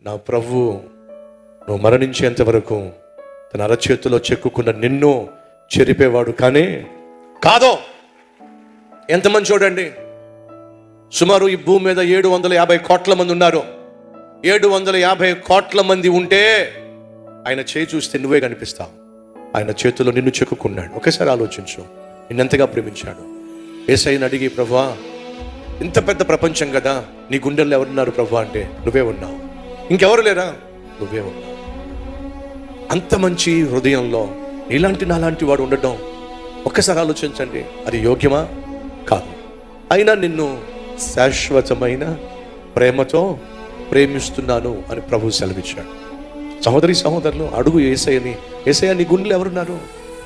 నా ప్రభువు నువ్వు మరణించేంత వరకు తన అరచేతిలో చెక్కుకున్న నిన్ను చెరిపేవాడు కానీ కాదో. ఎంతమంది చూడండి, సుమారు ఈ భూమి మీద 750 కోట్ల మంది ఉన్నారు. 750 కోట్ల మంది ఉంటే ఆయన చేయి చూస్తే నువ్వే కనిపిస్తావు. ఆయన చేతిలో నిన్ను చెక్కుకున్నాడు. ఒకేసారి ఆలోచించు, నిన్నెంతగా ప్రేమించాడు. యేసయ్యను అడిగి, ప్రభువా ఇంత పెద్ద ప్రపంచం కదా, నీ గుండెల్లో ఎవరున్నారు ప్రభువా అంటే నువ్వే ఉన్నావు. ఇంకెవరు లేరా? నువ్వే ఉన్నావు. అంత మంచి హృదయంలో ఇలాంటి నాలాంటి వాడు ఉండటం ఒక్కసారి ఆలోచించండి. అది యోగ్యమా? కాదు. అయినా నిన్ను శాశ్వతమైన ప్రేమతో ప్రేమిస్తున్నాను అని ప్రభువు సెలవిచ్చాడు. సహోదరి సహోదరులు, అడుగు యేసయ్యని, యేసయ్య నీ గుండెలు ఎవరున్నారు?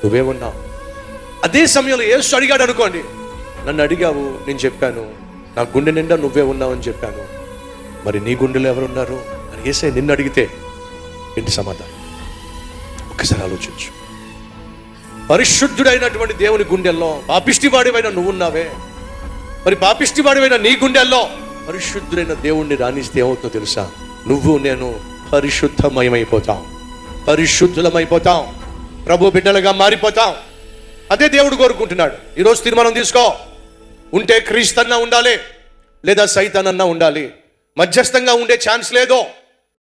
నువ్వే ఉన్నావు. అదే సమయంలో యేసు అడిగాడు అనుకోండి, నన్ను అడిగావు, నేను చెప్పాను, నా గుండె నిండా నువ్వే ఉన్నావు అని చెప్పాను, మరి నీ గుండెలో ఎవరున్నారు అని యేసయ్య నిన్ను అడిగితే ఏంటి సమాధానం? ఒక్కసారి ఆలోచించు. పరిశుద్ధుడైనటువంటి దేవుని గుండెల్లో పాపిష్టివాడివైన నువ్వు ఉన్నావే, మరి పాపిష్టివాడివైన నీ గుండెల్లో పరిశుద్ధుడైన దేవుణ్ణి రాణిస్తే ఏమవుతుందో తెలుసా? నువ్వు నేను పరిశుద్ధమయమైపోతాం, పరిశుద్ధులమైపోతాం, ప్రభు బిడ్డలుగా మారిపోతాం. అదే దేవుడు కోరుకుంటున్నాడు. ఈరోజు తీర్మానం తీసుకో. ఉంటే క్రీస్తన్నా ఉండాలి, లేదా సైతానన్నా ఉండాలి. మధ్యస్థంగా ఉండే ఛాన్స్ లేదు.